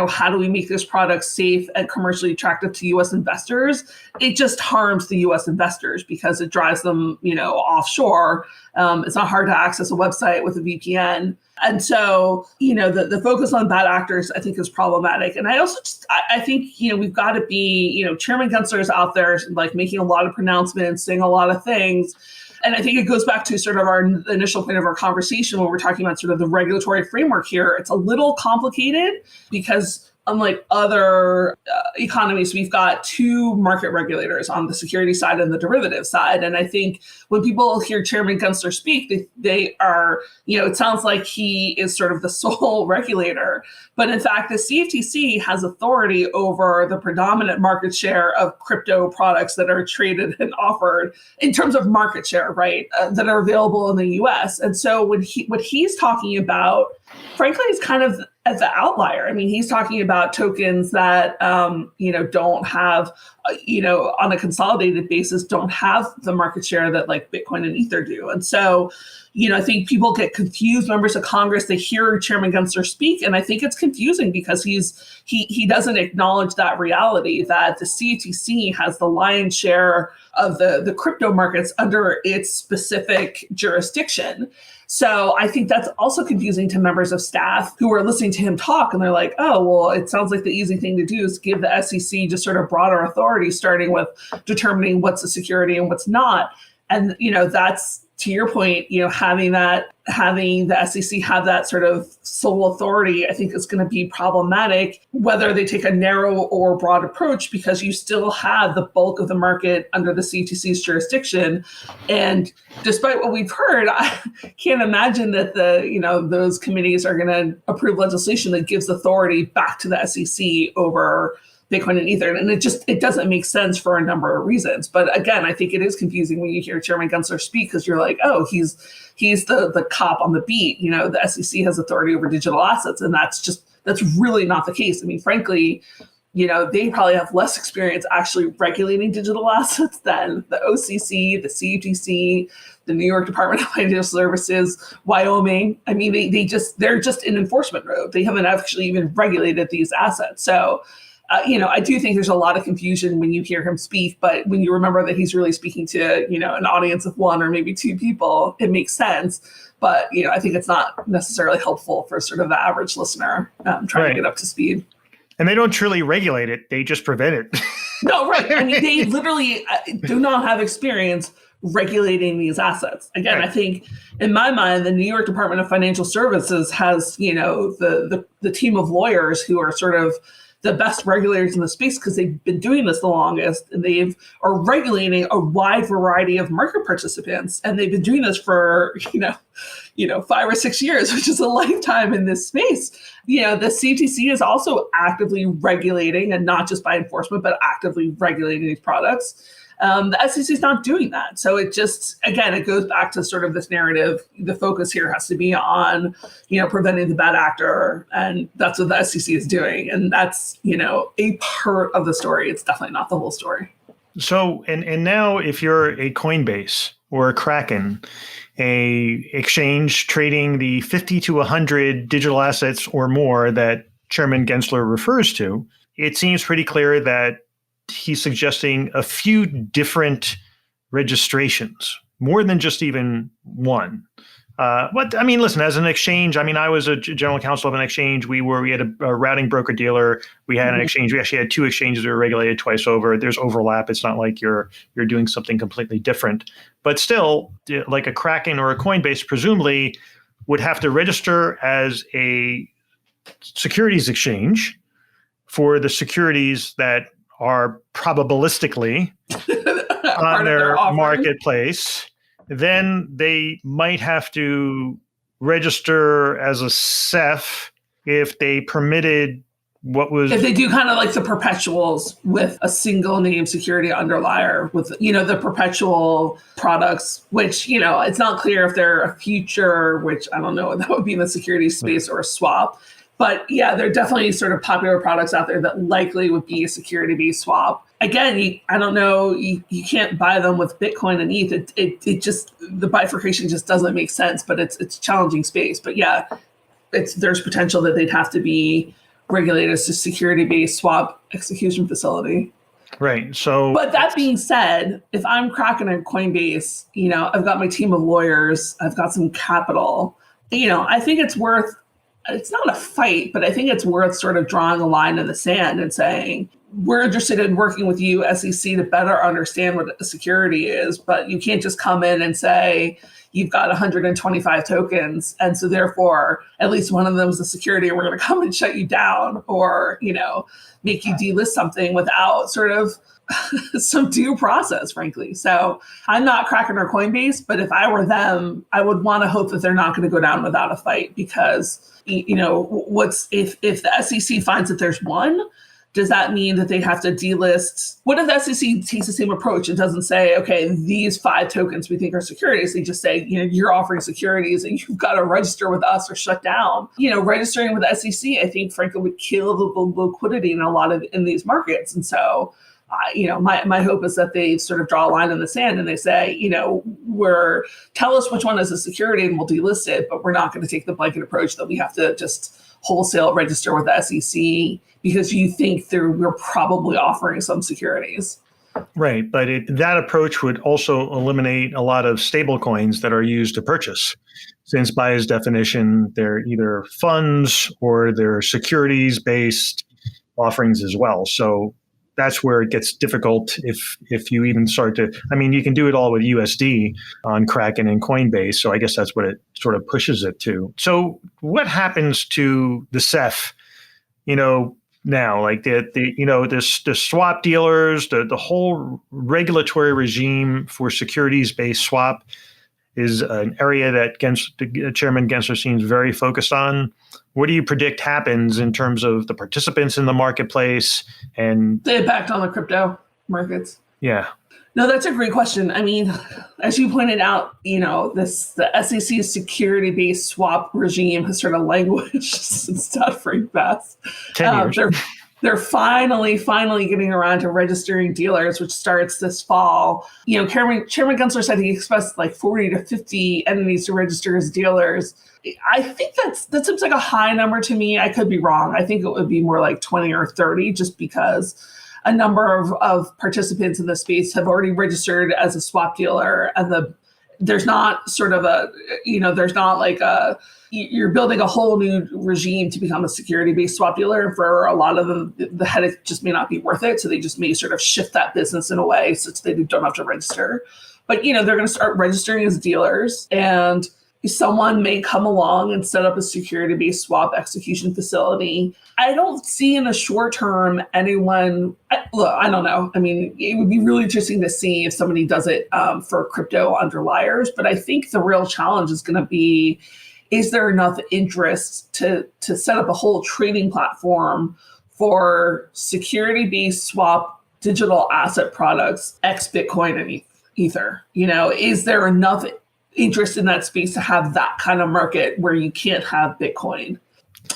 how do we make this product safe and commercially attractive to U.S. investors, it just harms the U.S. investors because it drives them, offshore. It's not hard to access a website with a VPN. And so, the focus on bad actors, I think, is problematic. And I also I think, we've got to be, Chairman Gensler is out there like making a lot of pronouncements, saying a lot of things. And I think it goes back to sort of our initial point of our conversation when we're talking about sort of the regulatory framework here. It's a little complicated because unlike other economies, we've got two market regulators on the security side and the derivative side. And I think when people hear Chairman Gensler speak, they are, it sounds like he is sort of the sole regulator. But in fact, the CFTC has authority over the predominant market share of crypto products that are traded and offered in terms of market share, right, that are available in the US. And so what he's talking about, frankly, is kind of as the outlier. I mean, he's talking about tokens that, don't have, on a consolidated basis, don't have the market share that like Bitcoin and Ether do. And so, I think people get confused, members of Congress, they hear Chairman Gensler speak, and I think it's confusing because he doesn't acknowledge that reality that the CFTC has the lion's share of the crypto markets under its specific jurisdiction. So I think that's also confusing to members of staff who are listening to him talk, and they're like, oh, well, it sounds like the easy thing to do is give the SEC just sort of broader authority, starting with determining what's a security and what's not. And, that's, to your point, having the SEC have that sort of sole authority, I think is going to be problematic, whether they take a narrow or broad approach, because you still have the bulk of the market under the CFTC's jurisdiction. And despite what we've heard, I can't imagine that those committees are going to approve legislation that gives authority back to the SEC over Bitcoin and Ether. And it doesn't make sense for a number of reasons. But again, I think it is confusing when you hear Chairman Gensler speak, because you're like, oh, he's the cop on the beat. The SEC has authority over digital assets. And that's really not the case. I mean, frankly, they probably have less experience actually regulating digital assets than the OCC, the CFTC, the New York Department of Financial Services, Wyoming. I mean, they're just in enforcement mode. They haven't actually even regulated these assets. So, I do think there's a lot of confusion when you hear him speak, but when you remember that he's really speaking to, an audience of one or maybe two people, it makes sense. But, I think it's not necessarily helpful for sort of the average listener trying to get up to speed. And they don't truly regulate it. They just prevent it. No, right. I mean, they literally do not have experience regulating these assets. Again, right. I think in my mind, the New York Department of Financial Services has, the team of lawyers who are sort of the best regulators in the space because they've been doing this the longest, and are regulating a wide variety of market participants, and they've been doing this for 5 or 6 years, which is a lifetime in this space. The CFTC is also actively regulating, and not just by enforcement, but actively regulating these products. The SEC is not doing that. So it goes back to sort of this narrative. The focus here has to be on, preventing the bad actor. And that's what the SEC is doing. And that's, a part of the story. It's definitely not the whole story. So, and now if you're a Coinbase or a Kraken, a exchange trading the 50 to 100 digital assets or more that Chairman Gensler refers to, it seems pretty clear that he's suggesting a few different registrations, more than just even one. Listen, as an exchange, I was a general counsel of an exchange. We had a routing broker dealer. We had an exchange. We actually had two exchanges that were regulated twice over. There's overlap. It's not like you're doing something completely different. But still, like a Kraken or a Coinbase, presumably would have to register as a securities exchange for the securities that are probabilistically on their marketplace. Then they might have to register as a SEF if they permitted if they do kind of like the perpetuals with a single name security underlier with, the perpetual products, which, it's not clear if they're a future, which I don't know, that would be in the security space, or a swap. But yeah, there are definitely sort of popular products out there that likely would be a security-based swap. Again, I don't know, you can't buy them with Bitcoin and ETH. It just, the bifurcation just doesn't make sense, but it's a challenging space. But yeah, there's potential that they'd have to be regulated as a security-based swap execution facility. Right. So, but that being said, if I'm Kraken and Coinbase, I've got my team of lawyers, I've got some capital, I think it's not a fight, but I think it's worth sort of drawing a line in the sand and saying, we're interested in working with you, SEC, to better understand what a security is, but you can't just come in and say, you've got 125 tokens, and so therefore, at least one of them is a security, and we're going to come and shut you down, or, make you delist something without sort of some due process, frankly. So I'm not Kraken or Coinbase, but if I were them, I would want to hope that they're not going to go down without a fight, because if the SEC finds that there's one, does that mean that they have to delist? What if the SEC takes the same approach? It doesn't say, okay, these 5 tokens we think are securities. They just say, you're offering securities and you've got to register with us or shut down. Registering with the SEC, I think, frankly, would kill the liquidity in these markets. And so, my hope is that they sort of draw a line in the sand and they say, tell us which one is a security and we'll delist it, but we're not going to take the blanket approach that we have to just wholesale register with the SEC because you think we're probably offering some securities. Right. But that approach would also eliminate a lot of stable coins that are used to purchase, since by its definition, they're either funds or they're securities-based offerings as well. So that's where it gets difficult if you even start to, you can do it all with USD on Kraken and Coinbase. So I guess that's what it sort of pushes it to. So what happens to the SEF, now, like the swap dealers, the whole regulatory regime for securities-based swap is an area that Chairman Gensler seems very focused on. What do you predict happens in terms of the participants in the marketplace and the impact on the crypto markets? Yeah. No, that's a great question. As you pointed out, the SEC's security-based swap regime has sort of languished since Dodd-Frank passed. 10 years. They're finally getting around to registering dealers, which starts this fall. Chairman Gensler said he expects like 40 to 50 entities to register as dealers. I think that seems like a high number to me. I could be wrong. I think it would be more like 20 or 30, just because a number of participants in the space have already registered as a swap dealer, and there's not sort of there's not like you're building a whole new regime to become a security-based swap dealer. And for a lot of them, the headache just may not be worth it. So they just may sort of shift that business in a way such they don't have to register. But, they're going to start registering as dealers. And someone may come along and set up a security-based swap execution facility. I don't see in the short term anyone, look, I don't know. I mean, it would be really interesting to see if somebody does it for crypto underliers, but I think the real challenge is going to be, is there enough interest to set up a whole trading platform for security-based swap digital asset products, ex Bitcoin and Ether? Is there enough interest in that space to have that kind of market where you can't have Bitcoin?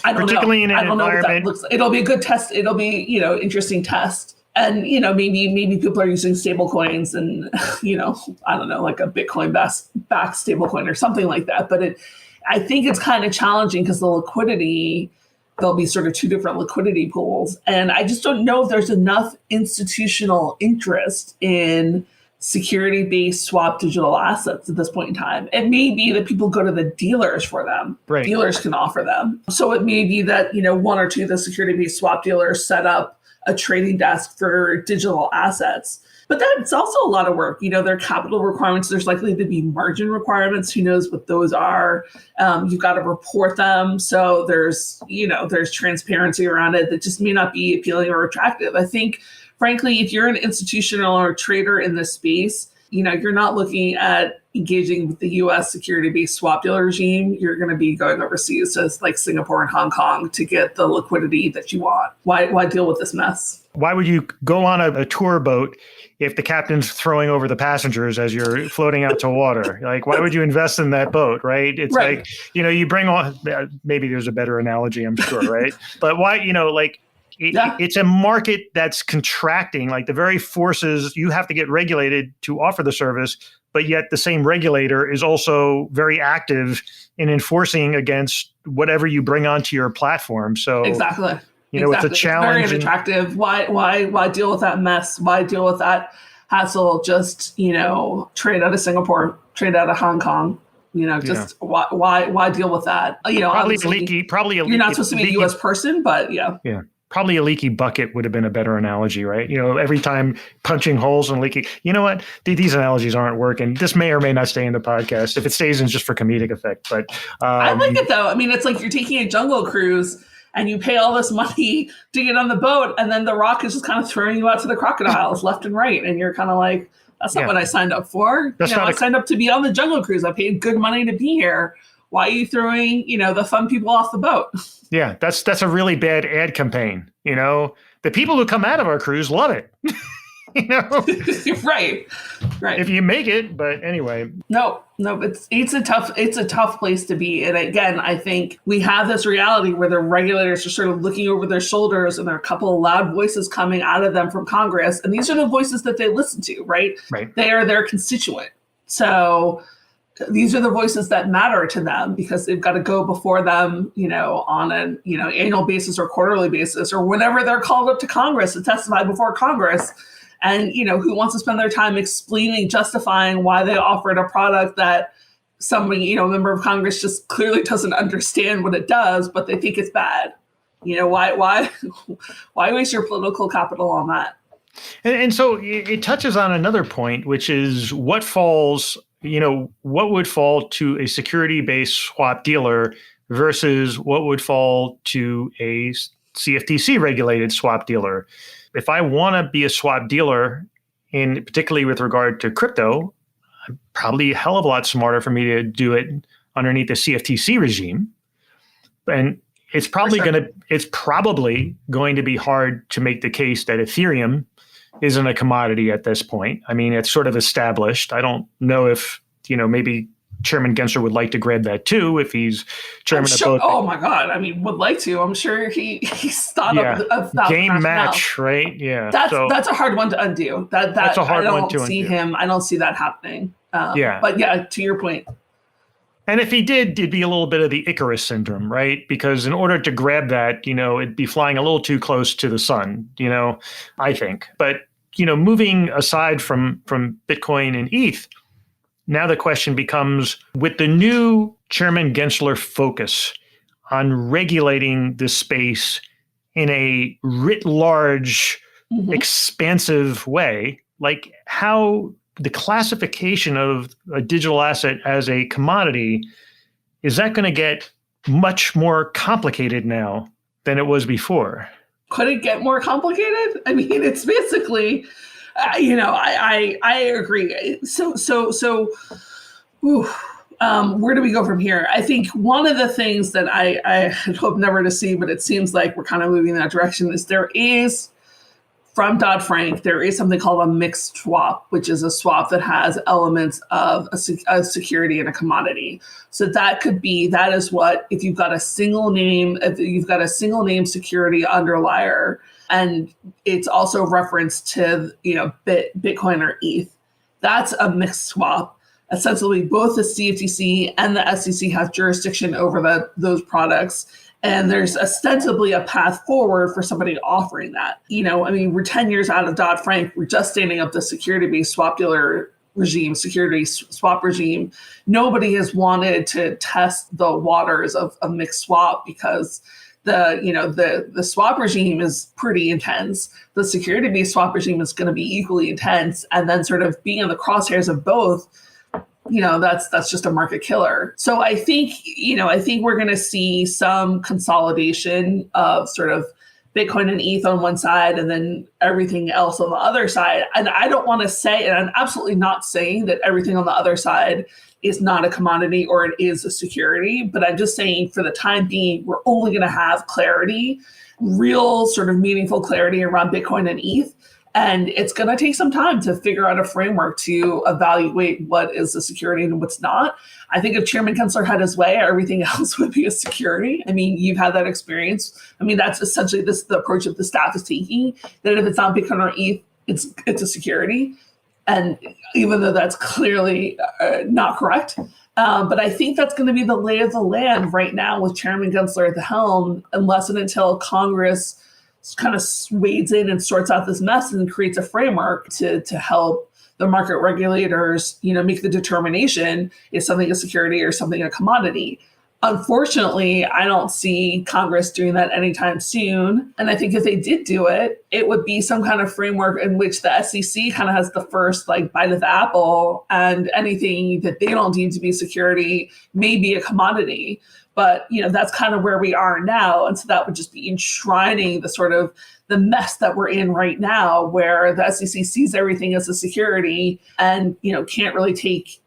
I don't Particularly know. in an I don't know what that environment. looks like. It'll be a good test. It'll be, interesting test. And, maybe people are using stable coins and, I don't know, like a Bitcoin backed stable coin or something like that. But I think it's kind of challenging because the liquidity, there'll be sort of two different liquidity pools. And I just don't know if there's enough institutional interest in security-based swap digital assets at this point in time. It may be that people go to the dealers for them. Right. Dealers can offer them. So it may be that, one or two of the security-based swap dealers set up a trading desk for digital assets. But that's also a lot of work. There are capital requirements. There's likely to be margin requirements. Who knows what those are? You've got to report them. So there's transparency around it that just may not be appealing or attractive. I think, frankly, if you're an institutional or trader in this space, you're not looking at engaging with the U.S. security-based swap dealer regime. You're going to be going overseas to like Singapore and Hong Kong to get the liquidity that you want. Why deal with this mess? Why would you go on a tour boat if the captain's throwing over the passengers as you're floating out to water? Like, why would you invest in that boat, right? It's right. like, you bring on, maybe there's a better analogy, I'm sure, right? But why, it's a market that's contracting, like the very forces you have to get regulated to offer the service, but yet the same regulator is also very active in enforcing against whatever you bring onto your platform. So exactly. It's a challenge. It's very unattractive. Why deal with that mess? Why deal with that hassle? Just, trade out of Singapore, trade out of Hong Kong. Why deal with that? Probably leaky. You're not supposed to be a U.S. person, but yeah. Yeah. Probably a leaky bucket would have been a better analogy, right? Every time punching holes and leaking. You know what? These analogies aren't working. This may or may not stay in the podcast. If it stays in, just for comedic effect. But I like it though. I mean, it's like you're taking a jungle cruise and you pay all this money to get on the boat, and then the rock is just kind of throwing you out to the crocodiles left and right, and you're kind of like, that's not what I signed up for. I signed up to be on the jungle cruise. I paid good money to be here. Why are you throwing, the fun people off the boat? Yeah, that's a really bad ad campaign. The people who come out of our cruise love it. Right. If you make it, but anyway. No, it's a tough place to be. And again, I think we have this reality where the regulators are sort of looking over their shoulders, and there are a couple of loud voices coming out of them from Congress, and these are the voices that they listen to, right? They are their constituent. So these are the voices that matter to them because they've got to go before them, on an, annual basis or quarterly basis or whenever they're called up to Congress to testify before Congress. And, who wants to spend their time explaining, justifying why they offered a product that somebody, a member of Congress just clearly doesn't understand what it does, but they think it's bad. Why waste your political capital on that? And so it touches on another point, which is what would fall to a security-based swap dealer versus what would fall to a CFTC-regulated swap dealer. If I want to be a swap dealer, particularly with regard to crypto, probably a hell of a lot smarter for me to do it underneath the CFTC regime. And it's probably going to be hard to make the case that Ethereum isn't a commodity at this point. I mean, it's sort of established. I don't know if, maybe Chairman Gensler would like to grab that too if he's chairman of both. Oh my God. I mean, would like to. I'm sure he's thought of that. Game match, right? Yeah. That's a hard one to undo. That's a hard one to undo. I don't see that happening. But yeah, to your point. And if he did, it'd be a little bit of the Icarus syndrome, right? Because in order to grab that, it'd be flying a little too close to the sun, I think. But, moving aside from Bitcoin and ETH, now the question becomes, with the new Chairman Gensler focus on regulating the space in a writ large, expansive way, like how the classification of a digital asset as a commodity Is that going to get much more complicated now than it was before? Could it get more complicated? I mean, it's basically, I agree. Where do we go from here? I think one of the things that I had hoped never to see, but it seems like we're kind of moving in that direction, is there is, from Dodd-Frank, there is something called a mixed swap, which is a swap that has elements of a security and a commodity. So that is what, if you've got a single name security underlier, and it's also referenced to, Bitcoin or ETH, that's a mixed swap. Essentially, both the CFTC and the SEC have jurisdiction over those products. And there's ostensibly a path forward for somebody offering that. We're 10 years out of Dodd-Frank. We're just standing up the security-based swap dealer regime, security swap regime. Nobody has wanted to test the waters of a mixed swap because the swap regime is pretty intense. The security-based swap regime is going to be equally intense. And then sort of being in the crosshairs of both, that's just a market killer. So I think we're going to see some consolidation of sort of Bitcoin and ETH on one side and then everything else on the other side. And I don't want to say, and I'm absolutely not saying that everything on the other side is not a commodity or it is a security, but I'm just saying for the time being, we're only going to have clarity, real sort of meaningful clarity around Bitcoin and ETH. And it's going to take some time to figure out a framework to evaluate what is a security and what's not. I think if Chairman Gensler had his way, everything else would be a security. I mean, you've had that experience. I mean, that's essentially the approach that the staff is taking, that if it's not Bitcoin or ETH, it's a security. And even though that's clearly not correct, but I think that's going to be the lay of the land right now with Chairman Gensler at the helm, unless and until Congress kind of wades in and sorts out this mess and creates a framework to help the market regulators, make the determination is something a security or something a commodity. Unfortunately, I don't see Congress doing that anytime soon. And I think if they did do it, it would be some kind of framework in which the SEC kind of has the first bite of the apple, and anything that they don't deem to be security may be a commodity. But, that's kind of where we are now. And so that would just be enshrining the sort of the mess that we're in right now, where the SEC sees everything as a security and, can't really take,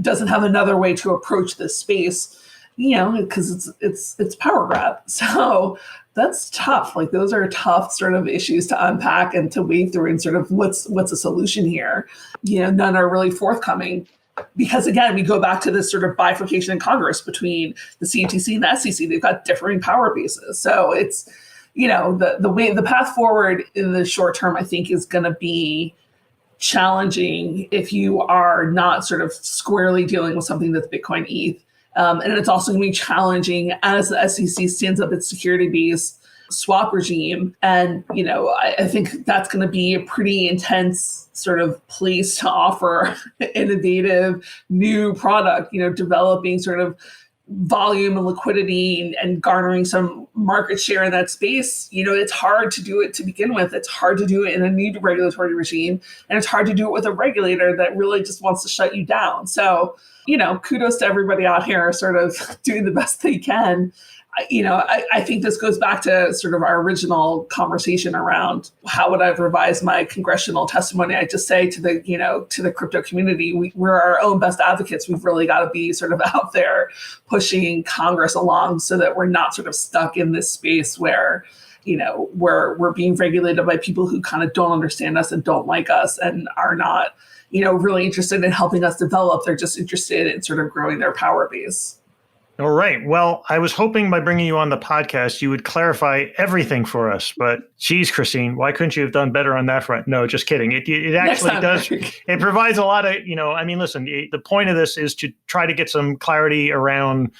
doesn't have another way to approach this space, because it's power grab. So that's tough. Those are tough sort of issues to unpack and to wade through, and sort of what's a solution here. None are really forthcoming. Because again, we go back to this sort of bifurcation in Congress between the CFTC and the SEC. They've got differing power bases. So it's, the path forward in the short term, I think, is going to be challenging if you are not sort of squarely dealing with something that's Bitcoin ETH. And it's also going to be challenging as the SEC stands up its security-based swap regime. And, I think that's going to be a pretty intense sort of place to offer innovative new product, developing sort of volume and liquidity and garnering some market share in that space. It's hard to do it to begin with. It's hard to do it in a new regulatory regime. And it's hard to do it with a regulator that really just wants to shut you down. So, kudos to everybody out here sort of doing the best they can. I think this goes back to sort of our original conversation around how would I revise my congressional testimony. I just say to the crypto community, we're our own best advocates. We've really got to be sort of out there pushing Congress along so that we're not sort of stuck in this space where, we're being regulated by people who kind of don't understand us and don't like us and are not, really interested in helping us develop. They're just interested in sort of growing their power base. All right. Well, I was hoping by bringing you on the podcast, you would clarify everything for us. But geez, Christine, why couldn't you have done better on that front? No, just kidding. It actually does. It provides a lot of, listen, the point of this is to try to get some clarity around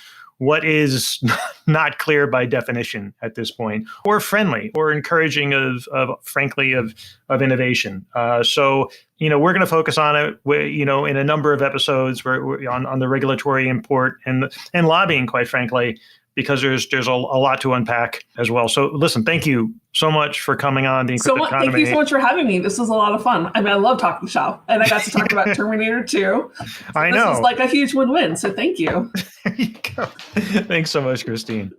what is not clear by definition at this point, or friendly, or encouraging of innovation. So, we're going to focus on it, in a number of episodes on the regulatory import and lobbying, quite frankly, because there's a lot to unpack as well. So listen, thank you so much for coming on the Encrypted Economy. Thank you so much for having me. This was a lot of fun. I mean, I love talking shop, and I got to talk about Terminator 2. So I know. This is like a huge win-win. So thank you. There you go. Thanks so much, Christine.